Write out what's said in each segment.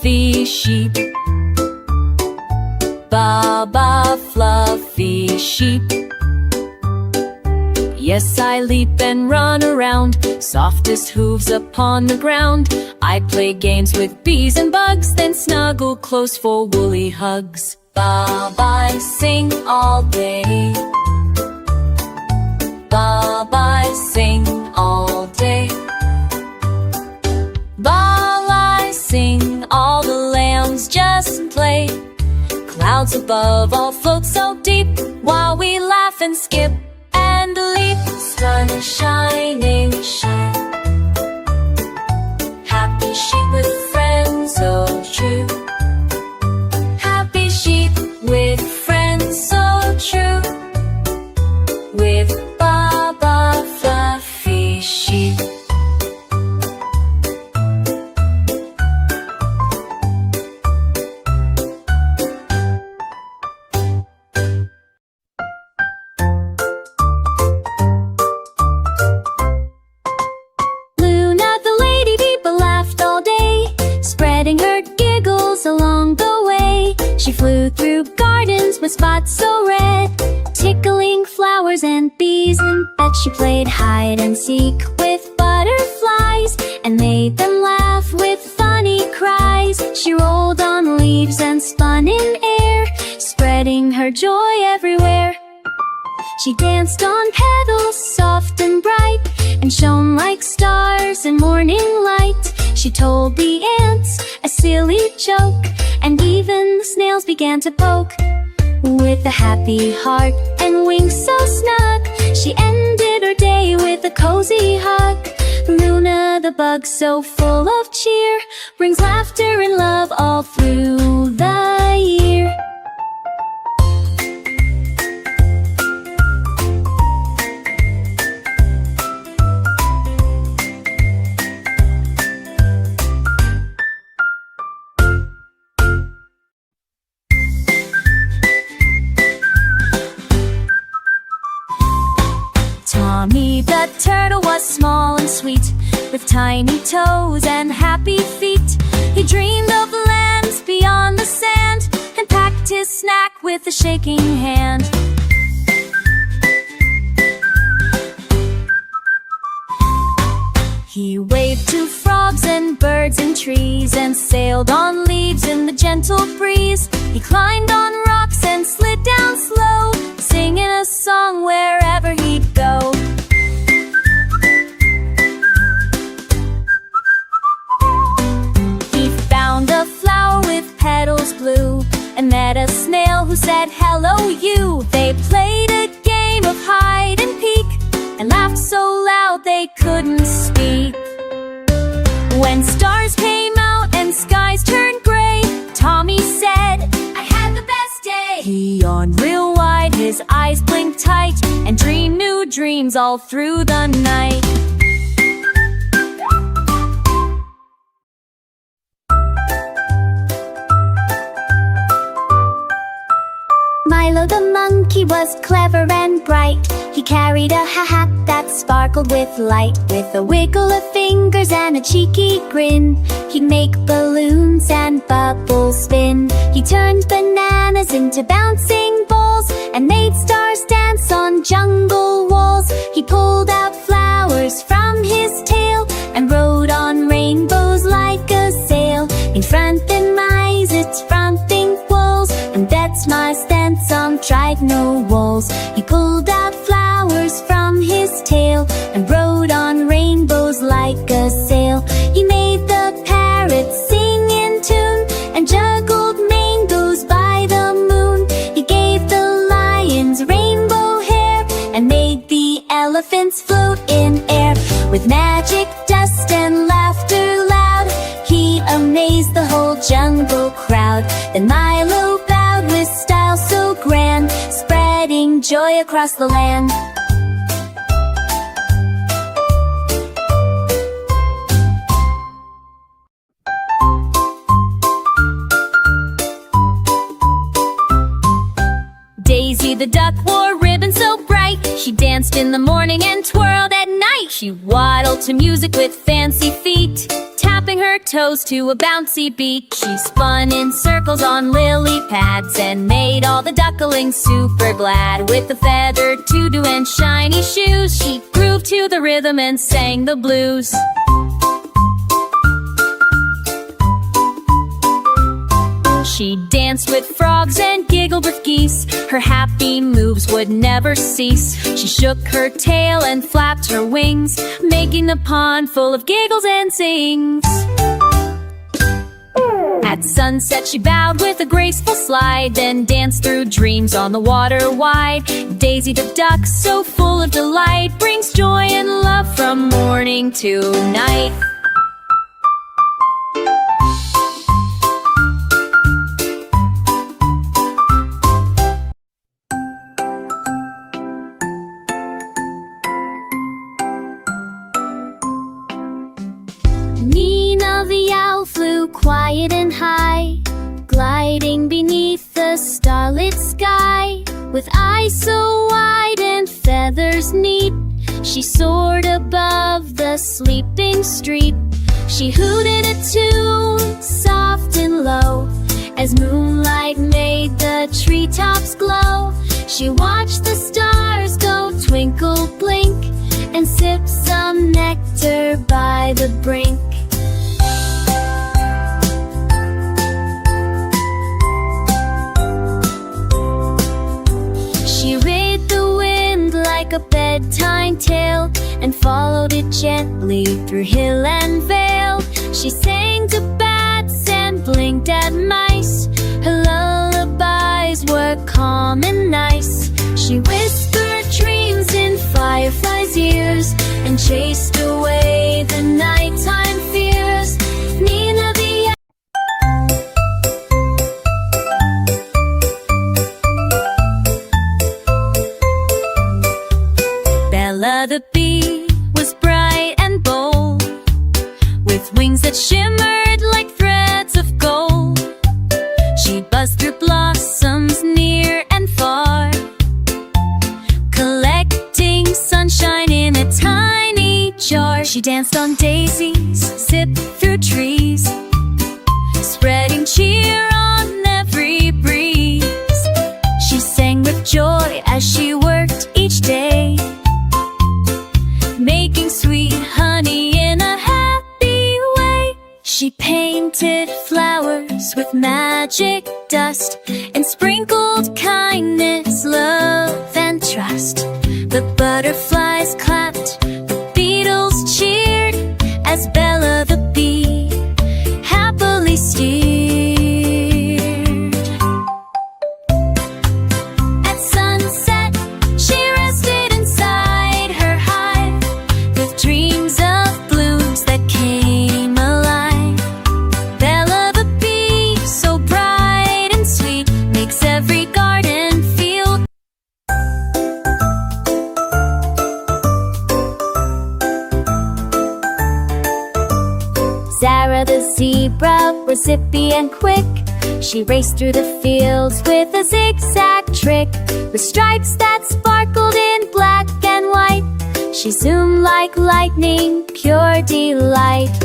fluffy sheep. Baba, fluffy sheep. Yes, I leap and run around, softest hooves upon the ground. I play games with bees and bugs, then snuggle close for woolly hugs. Baba, I sing all day. Baba, I sing all day. Baba, I sing, all the lambs just play. Clouds above all float so deep, while we laugh and skip and leap. Sun is shining, shine. Happy sheep with friends so true. Happy sheep with friends so true. With Baba, fluffy sheep. She flew through gardens with spots so red, tickling flowers and bees in bed. She played hide and seek with butterflies and made them laugh with funny cries. She rolled on leaves and spun in air, spreading her joy everywhere. She danced on petals soft and bright, and shone like stars in morning light. She told the ants a silly joke, and even the snails began to poke. With a happy heart and wings so snug, she ended her day with a cozy hug. Luna the bug, so full of cheer, brings laughter and love all through the year. Tommy the turtle was small and sweet, with tiny toes and happy feet. He dreamed of lands beyond the sand, and packed his snack with a shaking hand. He waved to frogs and birds and trees, and sailed on leaves in the gentle breeze. He climbed on rocks and slid down slow, singing a song wherever he'd go. He found a flower with petals blue, and met a snail who said, "Hello, you." They played a game of hide and peek, and laughed so loud they couldn't speak. When stars came out and skies turned gray, Tommy said, "I had the best day." He yawned real wide, his eyes blinked tight, and dreamed new dreams all through the night. Milo the monkey was clever and bright. He carried a hat that sparkled with light. With a wiggle of fingers and a cheeky grin, he'd make balloons and bubbles spin. He turned bananas into bouncing balls, and made stars dance on jungle walls. He pulled out flowers from his tail, and rode on rainbows like a sail. In front and eyes, its fronting walls, and that's my stance on tried no walls. He pulled out flowers from his tail, and rode on rainbows like a sail. He made the parrots sing in tune, and juggled mangoes by the moon. He gave the lions rainbow hair, and made the elephants float in air. With magic, dust, and laughter loud, he amazed the whole jungle crowd. Then Milo bowed with style so grand, spreading joy across the land. Daisy the duck wore ribbons so bright, she danced in the morning and twirled at night. She waddled to music with fancy feet, tapping her toes to a bouncy beat. She spun in circles on lily pads and made all the ducklings super glad. With a feathered tutu and shiny shoes, she grooved to the rhythm and sang the blues. She danced with frogs and giggled with geese. Her happy moves would never cease. She shook her tail and flapped her wings, making the pond full of giggles and sings. At sunset she bowed with a graceful slide, then danced through dreams on the water wide. Daisy the duck, so full of delight, brings joy and love from morning to night. Nina the owl flew quiet and high, gliding beneath the starlit sky. With eyes so wide and feathers neat, she soared above the sleeping street. She hooted a tune, soft and low, as moonlight made the treetops glow. She watched the stars go twinkle, blink, and sip some nectar by the brink. She read the wind like a bedtime tale and followed it gently through hill and vale. She sang to bats and blinked at mice. Her lullabies were calm and nice. She whispered dreams in fireflies' ears and chased away the nighttime fears. Nina the Bella the bee was bright and bold, with wings that shimmered like threads of gold. She buzzed through blossoms near and far, collecting sunshine in a tiny jar. She danced on daisies, zipped through trees, spreading cheer on every breeze. She sang with joy as she worked each day, making sweet honey in a happy way. She painted flowers with magic dust and sprinkled kindness, love, and trust. The butterflies clapped, the beetles cheered, as Bella the bee happily steered. At sunset, she rested inside her hive, with dreams of blooms that came alive. Bella the bee, so bright and sweet, makes every garden feel. Zara the zebra was zippy and quick. She raced through the fields with a zigzag trick, with stripes that sparkled in black and white. She zoomed like lightning, pure delight.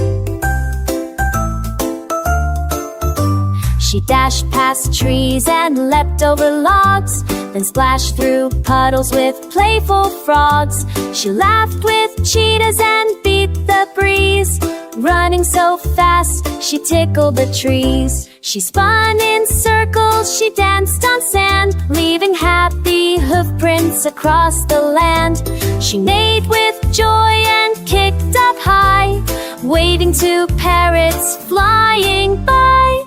She dashed past trees and leapt over logs, then splashed through puddles with playful frogs. She laughed with cheetahs and beat the breeze, running so fast she tickled the trees. She spun in circles, she danced on sand, leaving happy hoof prints across the land. She neighed with joy and kicked up high, waving to parrots flying by.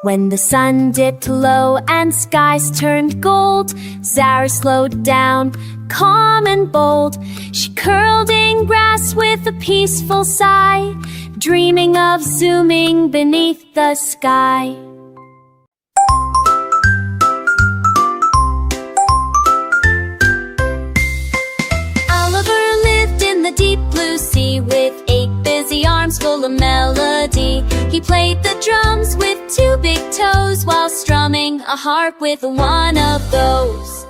When the sun dipped low and skies turned gold, Zara slowed down, calm and bold. She curled in grass with a peaceful sigh, dreaming of zooming beneath the sky. Oliver lived in the deep blue sea, with 8 busy arms full of melodies. melody. He played the drums with 2 big toes while strumming a harp with one of those.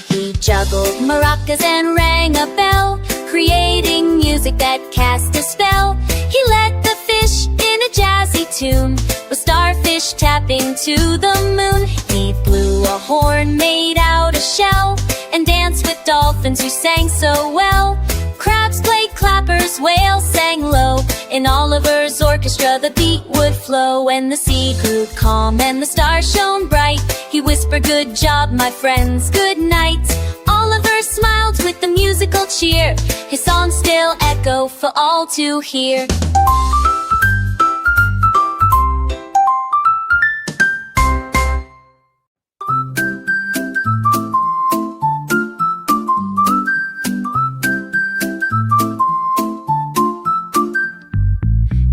He juggled maracas and rang a bell, creating music that cast a spell. He led the fish in a jazzy tune, with starfish tapping to the moon. He blew a horn made out of shell, and danced with dolphins who sang so well. Crabs played clappers, whales sang low. In Oliver's orchestra the beat would flow. When the sea grew calm and the stars shone bright, he whispered, "Good job, my friends, good night." Oliver smiled with the musical cheer. His songs still echo for all to hear.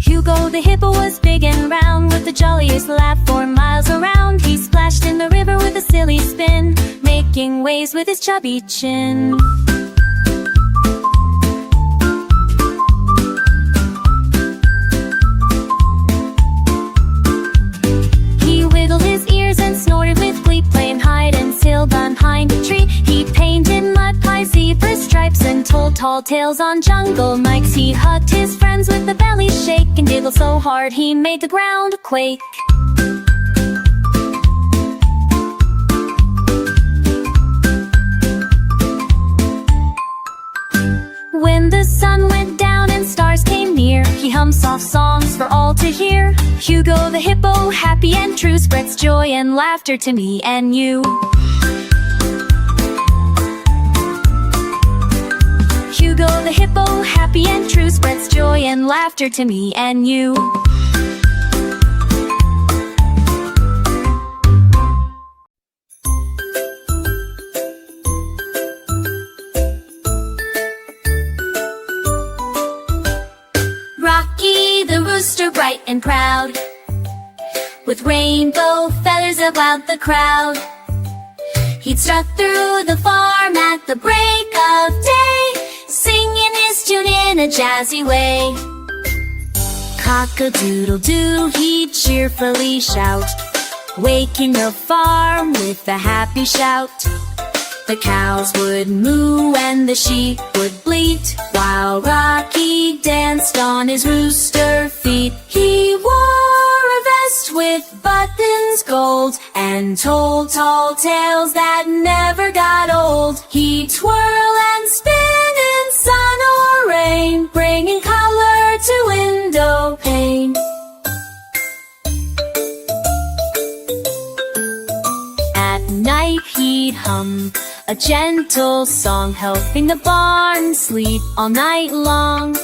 Hugo the hippo was big and round, with the jolliest laugh for miles around. He splashed in the river with a silly spin, making waves with his chubby chin. He wiggled his ears and snorted with glee, playing hide and seek behind a tree. He painted mud pies, zebra stripes, and told tall tales on jungle nights. He hugged his friends with a belly shake, and giggled so hard he made the ground quake. When the sun went down and stars came near, he hummed soft songs for all to hear. Hugo the hippo, happy and true, spreads joy and laughter to me and you. Hugo the hippo, happy and true, spreads joy and laughter to me and you. Rocky the rooster, bright and proud, with rainbow feathers about the crowd. He'd strut through the farm at the break of day, singing his tune in a jazzy way. Cock-a-doodle-doo, he'd cheerfully shout, waking the farm with a happy shout. The cows would moo and the sheep would bleat, while Rocky danced on his rooster feet. He wore a vest with buttons gold, and told tall tales that never got old. He'd twirl and spin in sun or rain, bringing color to window pane. At night he'd hum a gentle song, helping the barn sleep all night long.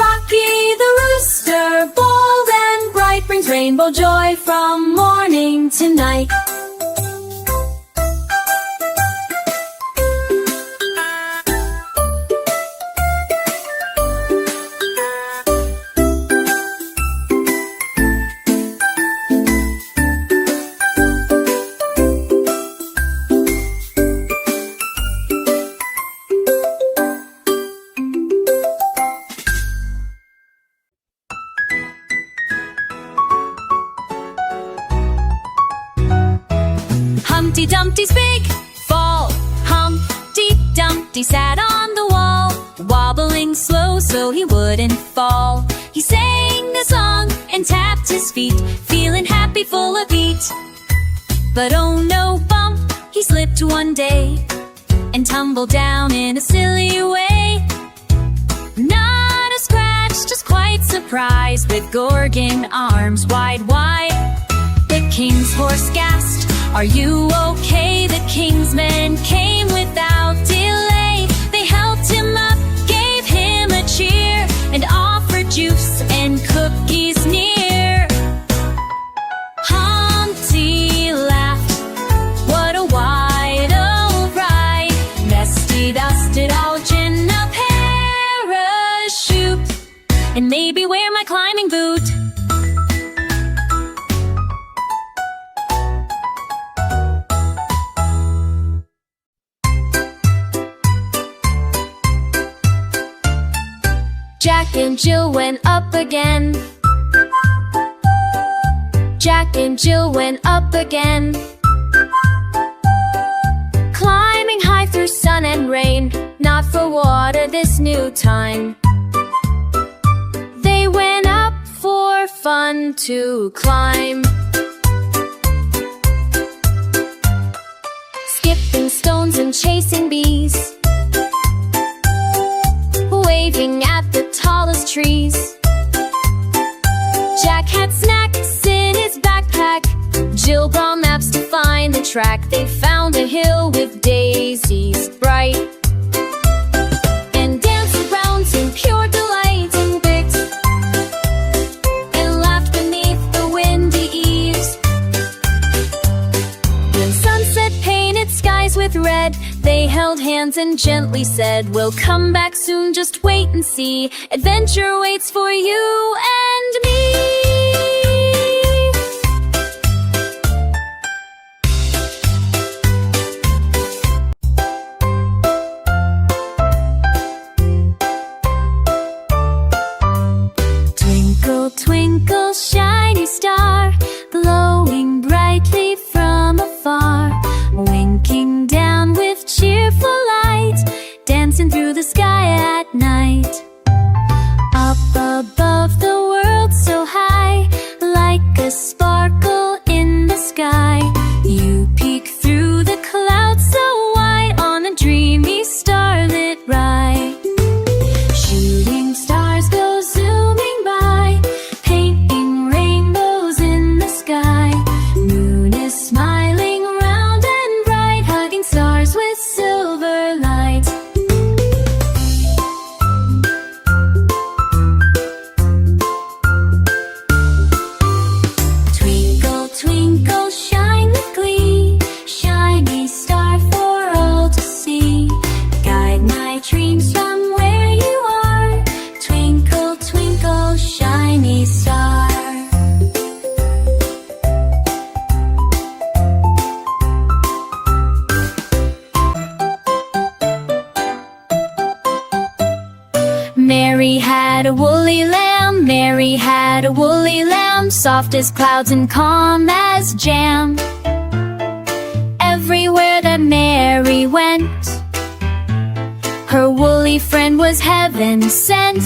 Rocky the rooster, bold and bright, brings rainbow joy from morning to night. Humpty Dumpty's big fall, Humpty Dumpty sat on the wall, wobbling slow so he wouldn't fall. He sang a song and tapped his feet, feeling happy, full of heat. But oh no, bump, he slipped one day and tumbled down in a silly way. Not a scratch, just quite surprised, with Gorgon arms wide, wide. The king's horse gasped, "Are you okay?" The king's men came without delay. They helped him up, gave him a cheer, and offered juice and cookies near. Humpty laughed, what a wide-o ride, nesty dusted all in a parachute, and maybe wear my climbing boot. Jack Jack and Jill went up again. Jack and Jill went up again. Climbing high through sun and rain, not for water this new time. They went up for fun to climb. Skipping stones and chasing bees, waving at the tallest trees. Jack had snacks in his backpack. Jill brought maps to find the track. They found a hill with daisies bright, and danced around in pure delight, and picked and laughed beneath the windy eaves. When sunset painted skies with red, they held hands and gently said, "We'll come back soon, just wait and see. Adventure waits for you and me." Twinkle, twinkle, shiny star, glowing brightly from afar, winking down with cheerful light, dancing through the sky at night. Up above the world so high, like a sparkle in the sky, you peek through the clouds so wide on a dreamy starlit ride. Shooting stars go zooming by, painting rainbows in the sky. Moon is smiling round and bright, hugging stars with silver light. Twinkle, twinkle, shine with glee, shiny star for all to see. Guide my dreams from where you are. Twinkle, twinkle, shiny star. Mary had a woolly lamb. Mary had a woolly lamb, soft as clouds and calm as jam. Everywhere that Mary went, her woolly friend was heaven sent.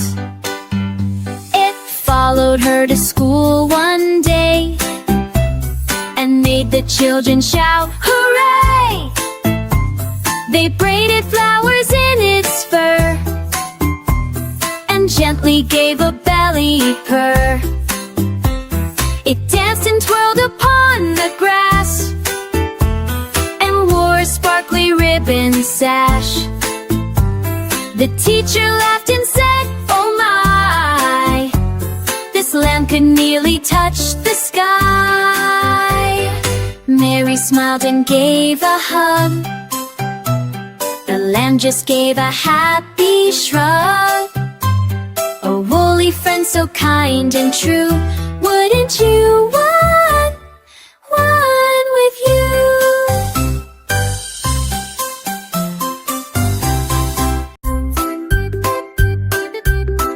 It followed her to school one day and made the children shout, "Hooray!" They braided flowers in its fur and gently gave a belly purr. It danced and twirled upon the grass and wore a sparkly ribbon sash. The teacher laughed and said, "Oh my, this lamb could nearly touch the sky." Mary smiled and gave a hug. The lamb just gave a happy shrug. A woolly friend so kind and true, wouldn't you want one with you?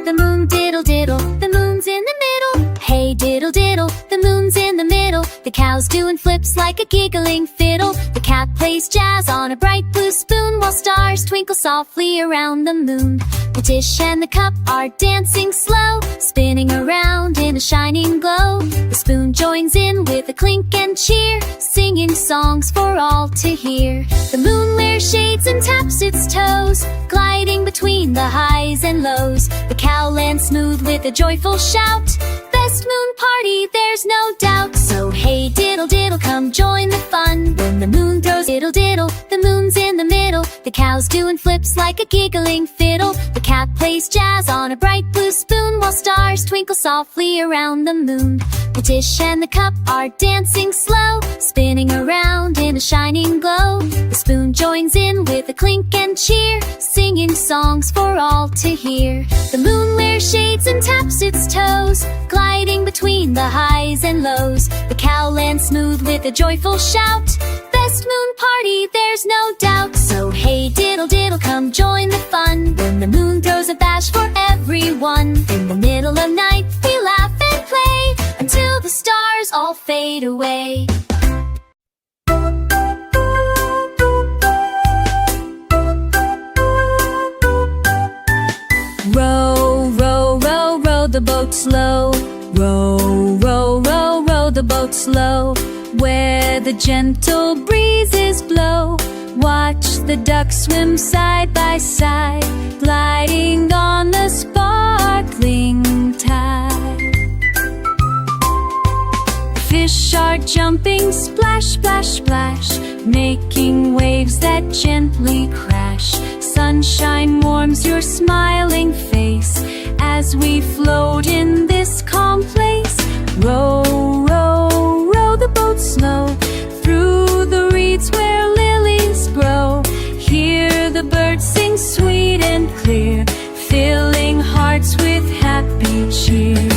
The moon diddle diddle, the moon's in the middle. Hey diddle diddle, the moon's in the middle. The cow's doing flips like a giggling fiddle. The cat plays jazz on a bright blue spoon, while stars twinkle softly around the moon. The dish and the cup are dancing slow, spinning around in a shining glow. The spoon joins in with a clink and cheer, singing songs for all to hear. The moon wears shades and taps its toes, gliding between the highs and lows. The cow lands smooth with a joyful shout. Best moon party, there's no doubt. So hey diddle diddle, come join the fun. When the moon throws diddle diddle, the moon's in the middle. The cow's doing flips like a giggling fiddle. The cat plays jazz on a bright blue spoon, while stars twinkle softly around the moon. The dish and the cup are dancing slow, spinning around in a shining glow. The spoon joins in with a clink and cheer, singing songs for all to hear. The moon wears shades and taps its toes, gliding between the highs and lows. The cow lands smooth with a joyful shout. Best biggest moon party, there's no doubt. So hey diddle diddle, come join the fun, when the moon throws a bash for everyone. In the middle of night we laugh and play, until the stars all fade away. Row, row, row, row the boat slow. Row, row, row, row the boat slow, where the gentle breezes blow. Watch the ducks swim side by side, gliding on the sparkling tide. Fish are jumping splash, splash, splash, making waves that gently crash. Sunshine warms your smiling face as we float in this calm place. Row, row, row the boat slow, through the reeds where lilies grow. Hear the birds sing sweet and clear, filling hearts with happy cheer.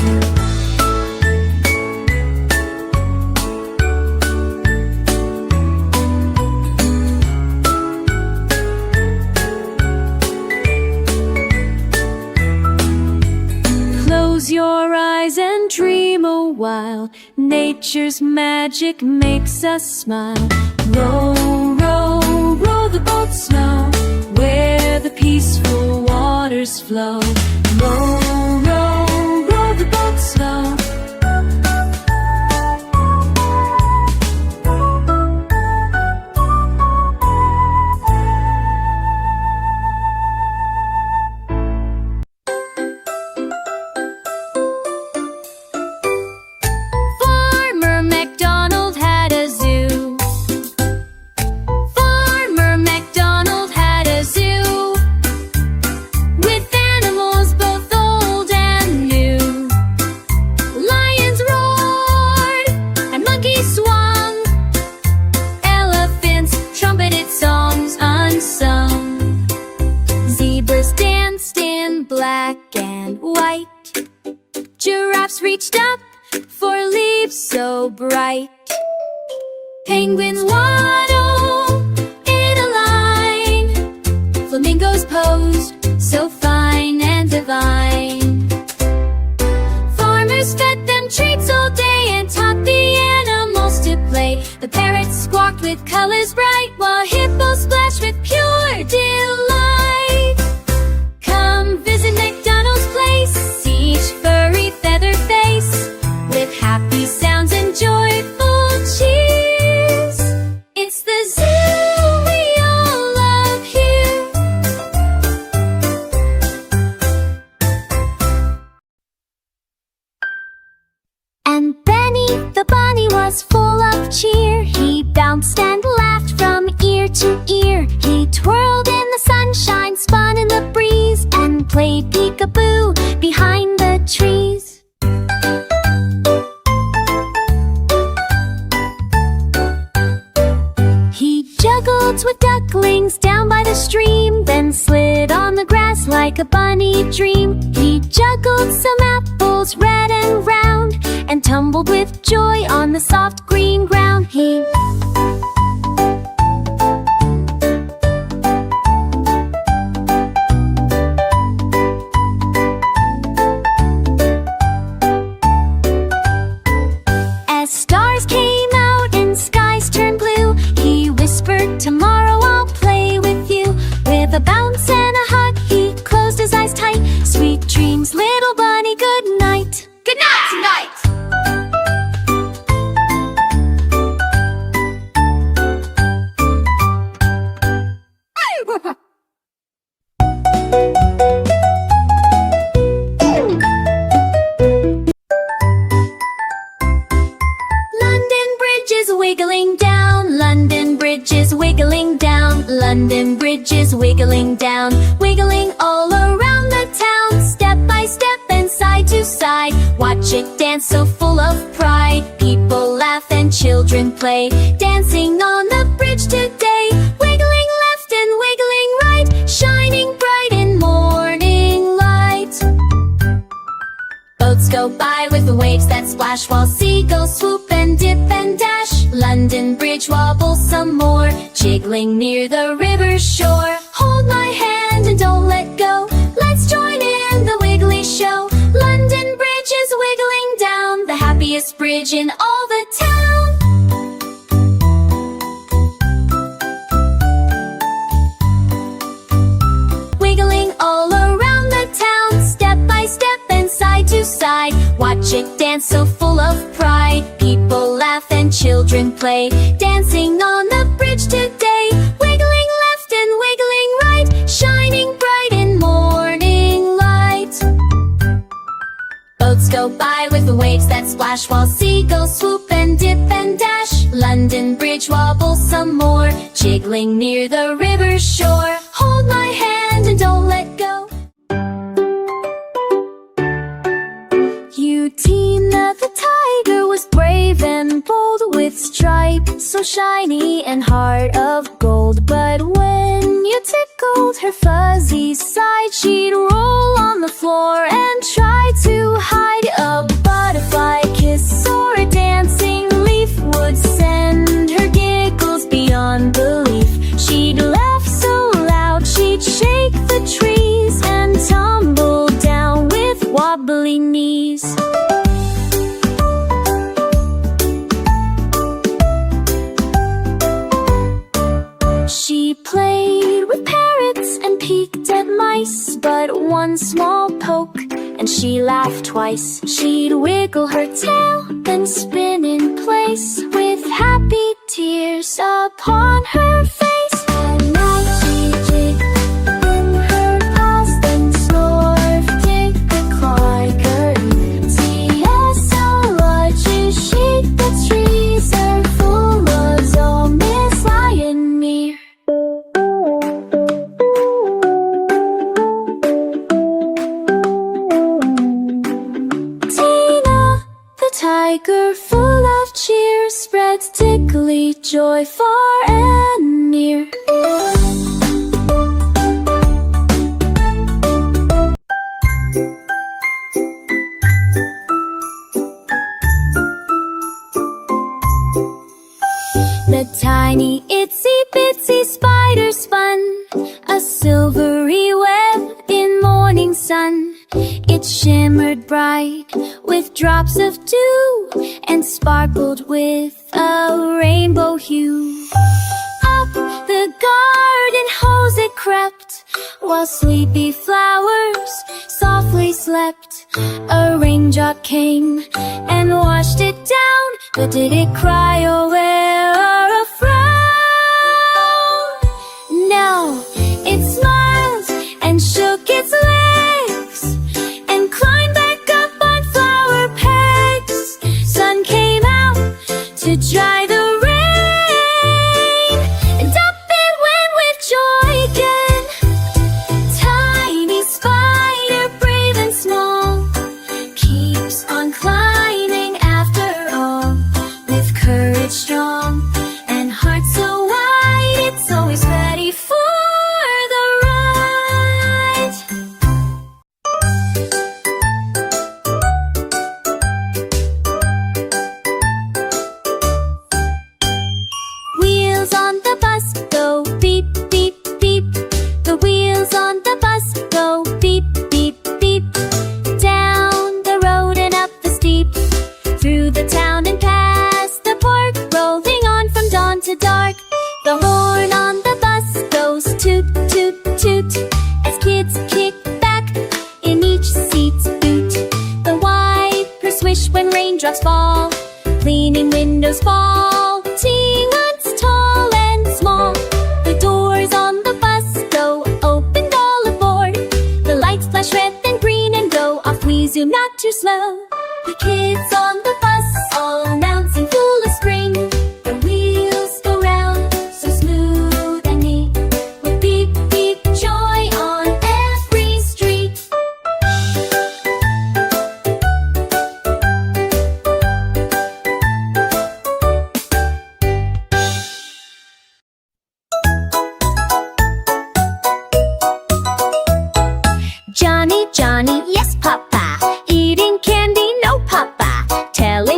Close your eyes and dream a while, nature's magic makes us smile. Row, row, row the boat slow, where the peaceful waters flow. Row, row, row the boat slow. Reached up for leaves so bright. Penguins waddle in a line. Flamingos posed so fine and divine. Farmers fed them treats all day and taught the animals to play. The parrots squawked with colors bright, while hippos splashed with pure delight. Come visit McDonald's place, see each furry feather face, with happy sounds and joyful cheers. It's the zoo we all love here. And Benny the bunny was full of cheer. He bounced and laughed from ear to ear. He twirled in the sunshine, spun in the breeze, and played peekaboo behind the trees. He juggled with ducklings down by the stream, then slid on the grass like a bunny dream. He juggled some apples red and round, and tumbled with joy on the soft green ground. He As stars came out and skies turned blue, he whispered, "Tomorrow I'll play with you." With a bounce and a hug, he closed his eyes tight. Sweet dreams, little bunny, good night. Good night tonight. Wiggling down, London Bridge is wiggling down, London Bridge is wiggling down, wiggling all around the town, step by step and side to side. Watch it dance so full of pride. People laugh and children play, dancing on the bridge today. Wiggling left and wiggling right, shining bright in morning light. Boats go by with the waves that splash, while seagulls swoop and dip and dash. London Bridge wobbles some more, jiggling near the river's shore. Hold my hand and don't let go, let's join in the wiggly show. London Bridge is wiggling down, the happiest bridge in all the town. Wiggling all around the town, step by step and side to side. Watch it dance so full of pride. People laugh and children play, dancing on the bridge today. Wiggling left and wiggling right, shining bright in morning light. Boats go by with the waves that splash, while seagulls swoop and dip and dash. London Bridge wobbles some more, jiggling near the river's shore. Hold my hand and don't let go. Tina the tiger was brave and bold, with stripes so shiny and heart of gold. But when you tickled her fuzzy side, she'd roll on the floor and try to hide. A butterfly kiss or a dancing leaf would send her giggles beyond belief. She'd laugh so loud she'd shake the trees and tumble down with wobbly knees. She played with parrots and peeked at mice, but one small poke and she laughed twice. She'd wiggle her tail, then spin in place, with happy tears upon her face. And now she'd jig in her paws, then snore, tick a clocker. T-S-O-R-G, shake the trees are full of all Miss Lion Mere. Tiger full of cheer spreads tickly joy far and near. The tiny itsy bitsy spider spun a silvery web in morning sun. It shimmered bright with drops of dew and sparkled with a rainbow hue. Up the garden hose it crept, while sleepy flowers softly slept. A raindrop came and washed it down, but did it cry or wear a frown? No, it smiled and shook its legs and climbed back up on flower pegs. Sun came out to dry the rain, and up it went with joy again. Tiny spider, brave and small, keeps on climbing after all, with courage strong and heart so wide. It's always ready for the ride. Wheels on the bus go beep, beep, beep. The wheels on the bus go beep, beep, beep. Down the road and up the steep, through the town and past the park, rolling on from dawn to dark. The horn on the bus goes toot, toot, toot, as kids kick back in each seat's boot. The wipers swish when raindrops fall, cleaning windows fall, once tall and small. The doors on the bus go opened all aboard. The lights flash red and green and go off. We zoom not too slow. The kids on the bus all announcing full of spring. The wheels go round so smooth and neat, with beep, beep, joy on every street. Johnny, Johnny, yes, Papa. Eating candy, no, Papa. Tell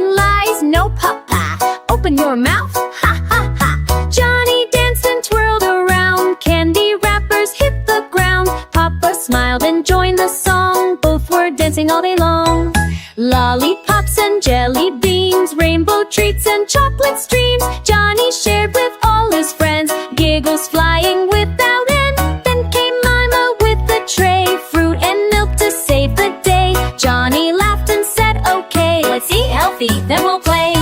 dancing all day long. Lollipops and jelly beans, rainbow treats and chocolate streams, Johnny shared with all his friends, giggles flying without end. Then came Mama with the tray, fruit and milk to save the day. Johnny laughed and said, okay, let's eat healthy, then we'll play.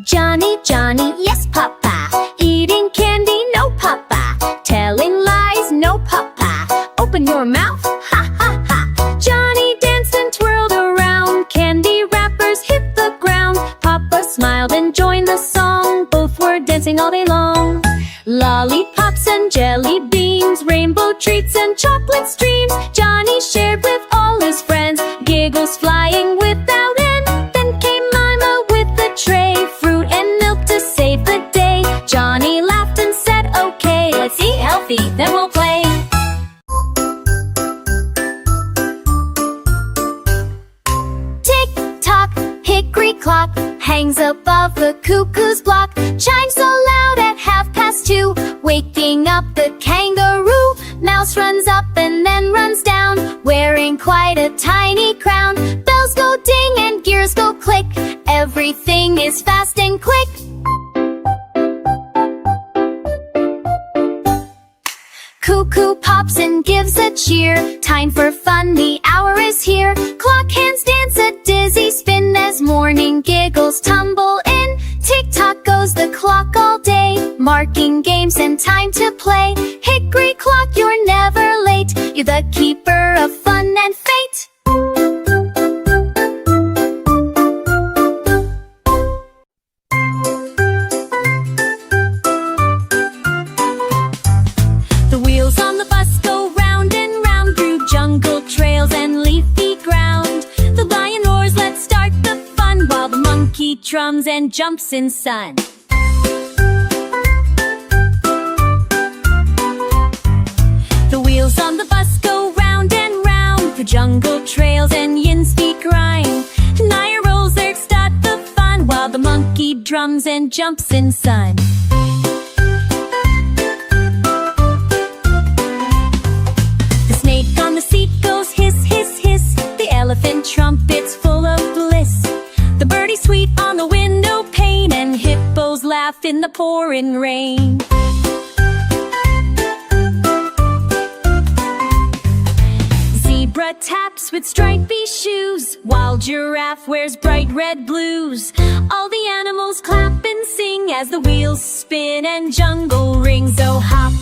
Johnny, Johnny, yes papa, eating candy, no papa, telling lies, no papa, open your mouth, ha ha ha. Johnny danced and twirled around, candy wrappers hit the ground. Papa smiled and joined the song, both were dancing all day long. Lollipops and jelly beans, rainbow treats and chocolate streams, Johnny shared with all his friends, giggles flying without end. Then came Mama with the tray, fruit and milk to save the day. Johnny laughed and said, okay, let's eat healthy, then we'll play. Tick-tock, hickory clock hangs above the cuckoo's block, chimes so loud at 2:30, waking up the kangaroo. Mouse runs up and then runs down, wearing quite a tiny crown. Bells go ding and gears go click, everything is fast and quick. Cuckoo pops and gives a cheer, time for fun, the hour is here. Clock hands dance a dizzy spin as morning giggles tumble in. Tick-tock goes the clock all day, marking games and time to play. Hickory clock, you're never late, you're the keeper of fun and fate. The wheels on the bus go round and round through jungle trails and leafy ground. The lion roars, let's start the fun, while the monkey drums and jumps in sun. The wheels on the bus go round and round through jungle trails and yin's feet grind. Naya rolls, there start the fun, while the monkey drums and jumps in sun. The snake on the seat goes hiss, hiss, hiss, the elephant trumpets full of bliss. The birdie sweet on the window pane, and hippos laugh in the pouring rain. Zebra taps with stripy shoes, while giraffe wears bright red blues. All the animals clap and sing as the wheels spin and jungle rings. Oh hop,